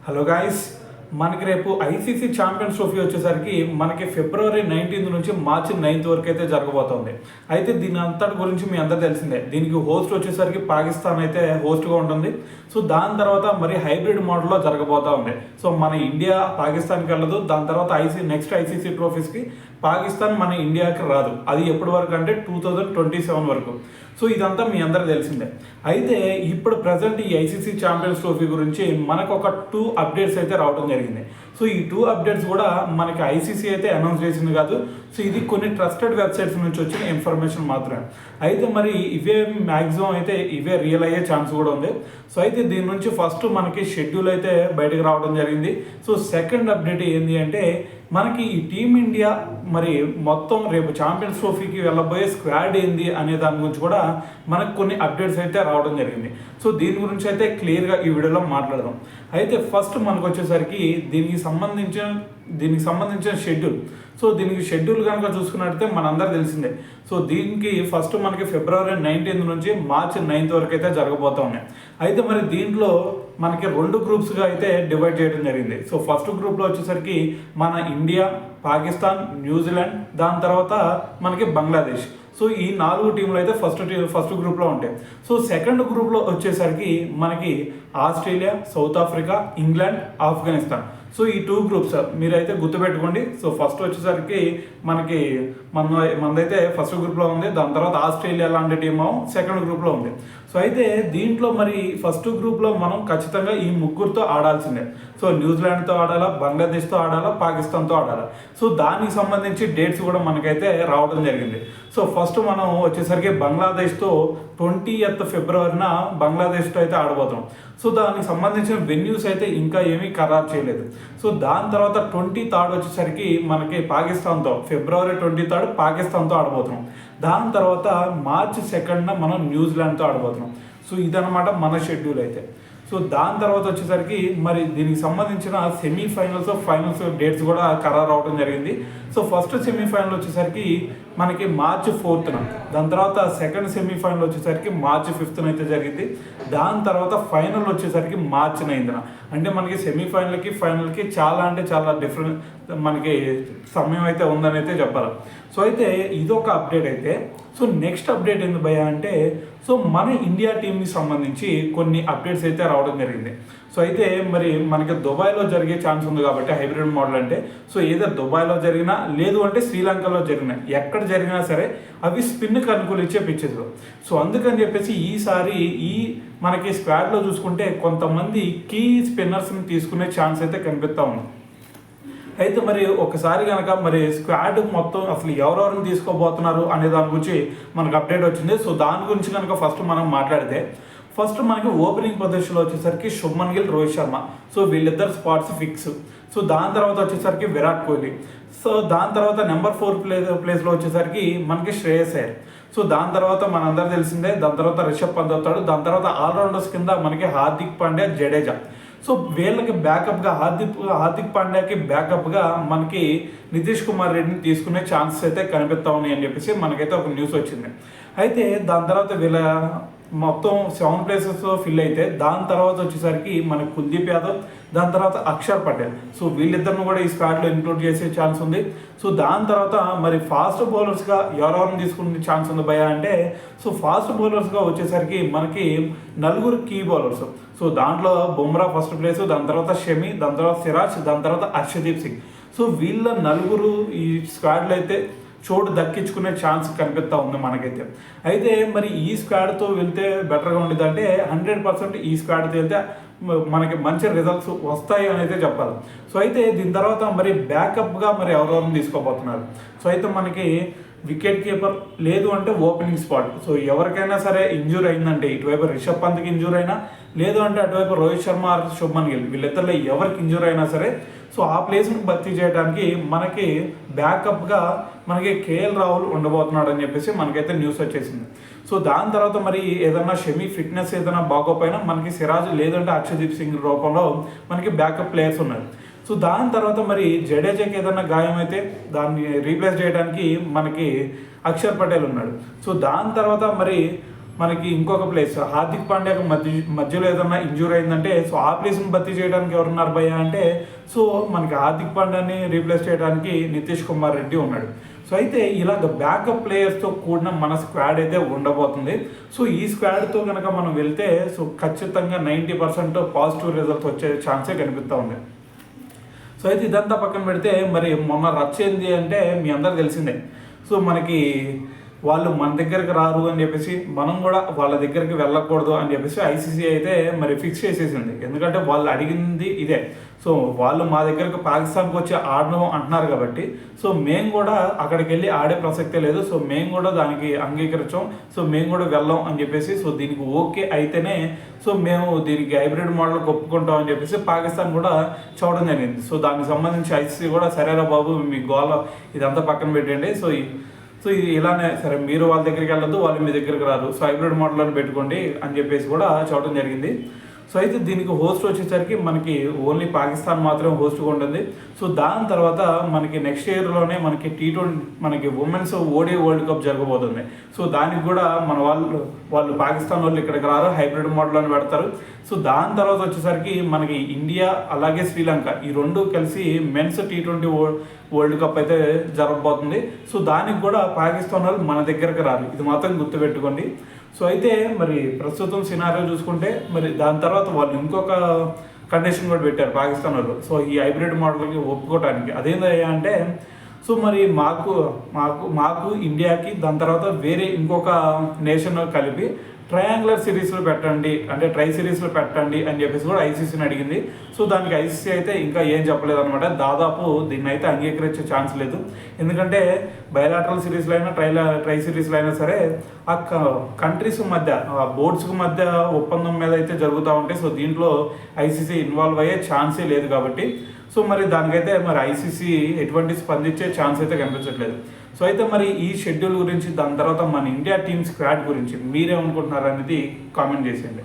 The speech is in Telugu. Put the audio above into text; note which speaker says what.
Speaker 1: హలో గాయస్, మనకి రేపు ఐసీసీ ఛాంపియన్స్ ట్రోఫీ వచ్చేసరికి మనకి ఫిబ్రవరి 19 నుంచి మార్చి 9 వరకు అయితే జరగబోతోంది. అయితే దీని అంతటి గురించి మీ అందరూ తెలిసిందే. దీనికి హోస్ట్ వచ్చేసరికి పాకిస్తాన్ అయితే హోస్ట్గా ఉంటుంది. సో దాని తర్వాత మరి హైబ్రిడ్ మోడల్లో జరగబోతూ ఉంది. సో మన ఇండియా పాకిస్తాన్కి వెళ్ళదు. దాని తర్వాత నెక్స్ట్ ఐసీసీ ట్రోఫీస్కి పాకిస్తాన్ మన ఇండియాకి రాదు. అది ఎప్పటి వరకు అంటే 2027 వరకు. సో ఇదంతా మీ అందరికి తెలిసిందే. అయితే ఇప్పుడు ప్రజెంట్ ఈ ఐసీసీ ఛాంపియన్స్ ట్రోఫీ గురించి మనకు ఒక 2 అప్డేట్స్ అయితే రావడం జరిగింది. సో ఈ 2 అప్డేట్స్ కూడా మనకి ఐసీసీ అయితే అనౌన్స్ చేసింది కాదు. సో ఇది కొన్ని ట్రస్టెడ్ వెబ్సైట్స్ నుంచి వచ్చిన ఇన్ఫర్మేషన్ మాత్రమే. అయితే మరి ఇవే మ్యాక్సిమం అయితే ఇవే రియల్ అయ్యే ఛాన్స్ కూడా ఉంది. సో అయితే దీని నుంచి ఫస్ట్ మనకి షెడ్యూల్ అయితే బయటకు రావడం జరిగింది. సో సెకండ్ అప్డేట్ ఏంటి అంటే మనకి ఈ టీమిండియా మరి మొత్తం రేపు ఛాంపియన్స్ ట్రోఫీకి వెళ్ళబోయే స్క్వాడ్ ఏంది అనే దాని గురించి కూడా మనకు కొన్ని అప్డేట్స్ అయితే రావడం జరిగింది. సో దీని గురించి అయితే క్లియర్గా ఈ వీడియోలో మాట్లాడదాం. అయితే ఫస్ట్ మనకు వచ్చేసరికి దీనికి సంబంధించిన షెడ్యూల్. సో దీనికి షెడ్యూల్ కనుక చూసుకున్నట్టయితే మనందరూ తెలిసిందే. సో దీనికి ఫస్ట్ మనకి ఫిబ్రవరి 19 నుంచి మార్చి 9 వరకు అయితే జరగబోతూ ఉన్నాయి. అయితే మరి దీంట్లో మనకి 2 గ్రూప్స్గా అయితే డివైడ్ చేయడం జరిగింది. సో ఫస్ట్ గ్రూప్లో వచ్చేసరికి మన ఇండియా, పాకిస్తాన్, న్యూజిలాండ్, దాని తర్వాత మనకి బంగ్లాదేశ్. సో ఈ 4 టీంలు అయితే ఫస్ట్ గ్రూప్లో ఉంటాయి. సో సెకండ్ గ్రూప్లో వచ్చేసరికి మనకి Australia, south Africa, England, Afghanistan. So ఈ 2 గ్రూప్స్ మీరైతే గుర్తుపెట్టుకోండి. సో ఫస్ట్ వచ్చేసరికి మనకి మనదైతే ఫస్ట్ గ్రూప్లో ఉంది. దాని తర్వాత ఆస్ట్రేలియా లాంటి టీమ్ సెకండ్ గ్రూప్లో ఉంది. సో అయితే దీంట్లో మరి ఫస్ట్ గ్రూప్లో మనం ఖచ్చితంగా ఈ ముగ్గురితో ఆడాల్సిందే. సో న్యూజిలాండ్తో ఆడాలా, బంగ్లాదేశ్తో ఆడాలా, పాకిస్తాన్తో ఆడాలా. సో దానికి సంబంధించి డేట్స్ కూడా మనకైతే రావడం జరిగింది. సో ఫస్ట్ మనం వచ్చేసరికి బంగ్లాదేశ్తో 20th ఫిబ్రవరిన బంగ్లాదేశ్తో అయితే ఆడబోతాం. సో దానికి సంబంధించిన వెన్యూస్ అయితే ఇంకా ఏమీ ఖరారు చేయలేదు. సో దాని తర్వాత 23rd వచ్చేసరికి మనకి పాకిస్తాన్తో ఫిబ్రవరి 23rd పాకిస్తాన్తో ఆడబోతున్నాం. దాని తర్వాత మార్చి 2nd మనం న్యూజిలాండ్తో ఆడబోతున్నాం. సో ఇదనమాట మన షెడ్యూల్ అయితే. సో దాని తర్వాత వచ్చేసరికి మరి దీనికి సంబంధించిన సెమీఫైనల్స్, ఫైనల్స్ డేట్స్ కూడా ఖరారు అవడం జరిగింది. సో ఫస్ట్ సెమీఫైనల్ వచ్చేసరికి మనకి మార్చి 4th, దాని తర్వాత సెకండ్ సెమీఫైనల్ వచ్చేసరికి మార్చి 5th అయితే జరిగింది. దాని తర్వాత ఫైనల్ వచ్చేసరికి మార్చి 9th. అంటే మనకి సెమీఫైనల్కి ఫైనల్కి చాలా డిఫరెంట్ మనకి సమయం అయితే ఉందని అయితే చెప్పాలి. సో అయితే ఇదొక అప్డేట్ అయితే. సో నెక్స్ట్ అప్డేట్ ఏంది భయ్యా అంటే సో మన ఇండియా టీంకి సంబంధించి కొన్ని అప్డేట్స్ అయితే రావడం జరిగింది. సో అయితే మరి మనకి దుబాయ్లో జరిగే ఛాన్స్ ఉంది కాబట్టి హైబ్రిడ్ మోడల్ అంటే సో ఏదో దుబాయ్లో జరిగినా లేదు అంటే శ్రీలంకలో జరిగినా ఎక్కడ జరిగినా సరే అవి స్పిన్కి అనుకూలించే పిచ్చెస్. సో అందుకని చెప్పేసి ఈసారి ఈ మనకి స్క్వాడ్లో చూసుకుంటే కొంతమంది కీ స్పిన్నర్స్ని తీసుకునే ఛాన్స్ అయితే కనిపిస్తూ ఉంది. అయితే మరి ఒకసారి కనుక మరి స్క్వాడ్ మొత్తం అసలు ఎవరెవరిని తీసుకోబోతున్నారు అనే దాని గురించి మనకు అప్డేట్ వచ్చింది. సో దాని గురించి కనుక ఫస్ట్ మనం మాట్లాడితే ఫస్ట్ మనకి ఓపెనింగ్ పొజిషన్లో వచ్చేసరికి శుభ్మన్ గిల్, రోహిత్ శర్మ. సో వీళ్ళిద్దరు స్పాట్స్ ఫిక్స్. సో దాని తర్వాత వచ్చేసరికి విరాట్ కోహ్లీ. సో దాని తర్వాత నెంబర్ 4 ప్లేస్లో వచ్చేసరికి మనకి శ్రేయస్ అయ్యర్. సో దాని తర్వాత మనందరూ తెలిసిందే. దాని తర్వాత రిషబ్ పంత్ అవుతాడు. దాని తర్వాత ఆల్రౌండర్స్ కింద మనకి హార్దిక్ పాండ్యా, జడేజా. సో వీళ్ళకి బ్యాకప్గా హార్దిక్ పాండ్యాకి బ్యాకప్గా మనకి నితీష్ కుమార్ రెడ్డిని తీసుకునే ఛాన్సెస్ అయితే కనిపిస్తూ ఉన్నాయి అని చెప్పేసి మనకైతే ఒక న్యూస్ వచ్చింది. అయితే దాని తర్వాత వీళ్ళ మొత్తం 7 ప్లేసెస్లో ఫిల్ అయితే దాని తర్వాత వచ్చేసరికి మనకి కుల్దీప్ యాదవ్, దాని తర్వాత అక్షర్ పటేల్. సో వీళ్ళిద్దరిని కూడా ఈ స్క్వాడ్లో ఇంక్లూడ్ చేసే ఛాన్స్ ఉంది. సో దాని తర్వాత మరి ఫాస్ట్ బౌలర్స్గా ఎవరెవరిని తీసుకునే ఛాన్స్ ఉంది భయ్యా అంటే సో ఫాస్ట్ బౌలర్స్గా వచ్చేసరికి మనకి 4 కీ బౌలర్స్. సో దాంట్లో బుమ్రా ఫస్ట్ ప్లేస్, దాని తర్వాత షమి, దాని తర్వాత సిరాజ్, దాని తర్వాత హర్షదీప్ సింగ్. సో వీళ్ళ 4 ఈ స్క్వాడ్లో అయితే చోటు దక్కించుకునే ఛాన్స్ కనిపిస్తూ ఉంది మనకైతే. అయితే మరి ఈ స్క్వాడ్తో వెళ్తే బెటర్గా ఉండేది అంటే 100% ఈ స్క్వాడ్తో వెళ్తే మనకి మంచి రిజల్ట్స్ వస్తాయి అని అయితే చెప్పాలి. సో అయితే దీని తర్వాత మరి బ్యాకప్గా మరి ఎవరెవరిని తీసుకోబోతున్నారు. సో అయితే మనకి వికెట్ కీపర్ లేదు అంటే ఓపెనింగ్ స్పాట్. సో ఎవరికైనా సరే ఇంజూర్ అయిందంటే ఇటువైపు రిషబ్ పంత్కి ఇంజూర్ అయినా లేదు అంటే అటువైపు రోహిత్ శర్మ, శుభ్మన్ గిల్ వీళ్ళిద్దరిలో ఎవరికి ఇంజూర్ అయినా సరే సో ఆ ప్లేస్ని భర్తీ చేయడానికి మనకి బ్యాకప్గా మనకి కేఎల్ రాహుల్ ఉండబోతున్నాడు అని చెప్పేసి మనకైతే న్యూస్ వచ్చేసింది. సో దాని తర్వాత మరి ఏదన్నా షమి ఫిట్నెస్ ఏదైనా బాగోపోయినా మనకి సిరాజ్ లేదంటే హర్షదీప్ సింగ్ రూపంలో మనకి బ్యాకప్ ప్లేయర్స్ ఉన్నారు. సో దాని తర్వాత మరి జడేజాకి ఏదైనా గాయం అయితే దాన్ని రీప్లేస్ చేయడానికి మనకి అక్షర్ పటేల్ ఉన్నాడు. సో దాని తర్వాత మరి మనకి ఇంకొక ప్లేస్ హార్దిక్ పాండ్యాకి మధ్యలో ఏదన్నా ఇంజూరీ అయిందంటే సో ఆ ప్లేస్ని భర్తీ చేయడానికి ఎవరున్నారు భయ్య అంటే సో మనకి హార్దిక్ పాండ్యాని రీప్లేస్ చేయడానికి నితీష్ కుమార్ రెడ్డి ఉన్నాడు. సో అయితే ఇలాగ బ్యాకప్ ప్లేయర్స్తో కూడిన మన స్క్వాడ్ అయితే ఉండబోతుంది. సో ఈ స్క్వాడ్తో కనుక మనం వెళ్తే సో ఖచ్చితంగా 90% పాజిటివ్ రిజల్ట్స్ వచ్చే ఛాన్సే కనిపిస్తూ ఉంది. సో అయితే ఇదంతా పక్కన పెడితే మరి మొన్న రచ్చ ఏంది అంటే మీ అందరికి తెలిసిందే. సో మనకి వాళ్ళు మన దగ్గరికి రారు అని చెప్పేసి మనం కూడా వాళ్ళ దగ్గరికి వెళ్ళకూడదు అని చెప్పేసి ఐసీసీ అయితే మరి ఫిక్స్ చేసేసింది. ఎందుకంటే వాళ్ళు అడిగింది ఇదే. సో వాళ్ళు మా దగ్గరకు పాకిస్తాన్కి వచ్చి ఆడడం అంటున్నారు కాబట్టి సో మేము కూడా అక్కడికి వెళ్ళి ఆడే ప్రసక్తే లేదు. సో మేము కూడా దానికి అంగీకరించాం. సో మేము కూడా వెళ్ళాం అని చెప్పేసి సో దీనికి ఓకే అయితేనే సో మేము దీనికి హైబ్రిడ్ మోడల్ ఒప్పుకుంటాం అని చెప్పేసి పాకిస్తాన్ కూడా చూడడం జరిగింది. సో దానికి సంబంధించి ఐసీసీ కూడా సరేరా బాబు మీ గోల ఇదంతా పక్కన పెట్టండి. సో ఇది ఇలానే సరే మీరు వాళ్ళ దగ్గరికి వెళ్ళొద్దు, వాళ్ళు మీ దగ్గరికి రాదు, సో హైబ్రిడ్ మోడల్ అని పెట్టుకోండి అని చెప్పేసి కూడా చూడడం జరిగింది. సో అయితే దీనికి హోస్ట్ వచ్చేసరికి మనకి ఓన్లీ పాకిస్తాన్ మాత్రమే హోస్ట్గా ఉంటుంది. సో దాని తర్వాత మనకి నెక్స్ట్ ఇయర్లోనే మనకి T20 మనకి ఉమెన్స్ ఓడి వరల్డ్ కప్ జరగబోతుంది. సో దానికి కూడా మన వాళ్ళు పాకిస్తాన్ వాళ్ళు ఇక్కడికి రారు, హైబ్రిడ్ మోడల్ అని పెడతారు. సో దాని తర్వాత వచ్చేసరికి మనకి ఇండియా అలాగే శ్రీలంక ఈ రెండు కలిసి మెన్స్ T20 వరల్డ్ కప్ అయితే జరగబోతుంది. సో దానికి కూడా పాకిస్తాన్ వాళ్ళు మన దగ్గరకు రారు, ఇది మాత్రం గుర్తుపెట్టుకోండి. సో అయితే మరి ప్రస్తుతం సినారియో చూసుకుంటే మరి దాని తర్వాత వాళ్ళు ఇంకొక కండిషన్ కూడా పెట్టారు పాకిస్తాన్ వాళ్ళు. సో ఈ హైబ్రిడ్ మోడల్కి ఒప్పుకోవడానికి అదేందయ్యా అంటే సో మరి మాకు ఇండియాకి దాని తర్వాత వేరే ఇంకొక నేషన్ కలిపి ట్రయాంగులర్ సిరీస్లో పెట్టండి అంటే ట్రై సిరీస్లో పెట్టండి అని చెప్పేసి కూడా ఐసీసీని అడిగింది. సో దానికి ఐసీసీ అయితే ఇంకా ఏం చెప్పలేదు అనమాట. దాదాపు దీన్ని అయితే అంగీకరించే ఛాన్స్ లేదు. ఎందుకంటే బయలాటరల్ సిరీస్లో అయినా ట్రై సిరీస్లో అయినా సరే ఆ కంట్రీస్ మధ్య బోర్డ్స్కి మధ్య ఒప్పందం మీద అయితే జరుగుతూ ఉంటాయి. సో దీంట్లో ఐసీసీ ఇన్వాల్వ్ అయ్యే ఛాన్సే లేదు కాబట్టి సో మరి దానికైతే మరి ఐసీసీ ఎటువంటి స్పందించే ఛాన్స్ అయితే కనిపించట్లేదు. సో అయితే మరి ఈ షెడ్యూల్ గురించి దాని తర్వాత మన ఇండియా టీమ్ స్క్వాడ్ గురించి మీరేమనుకుంటున్నారు అనేది కామెంట్ చేసేయండి.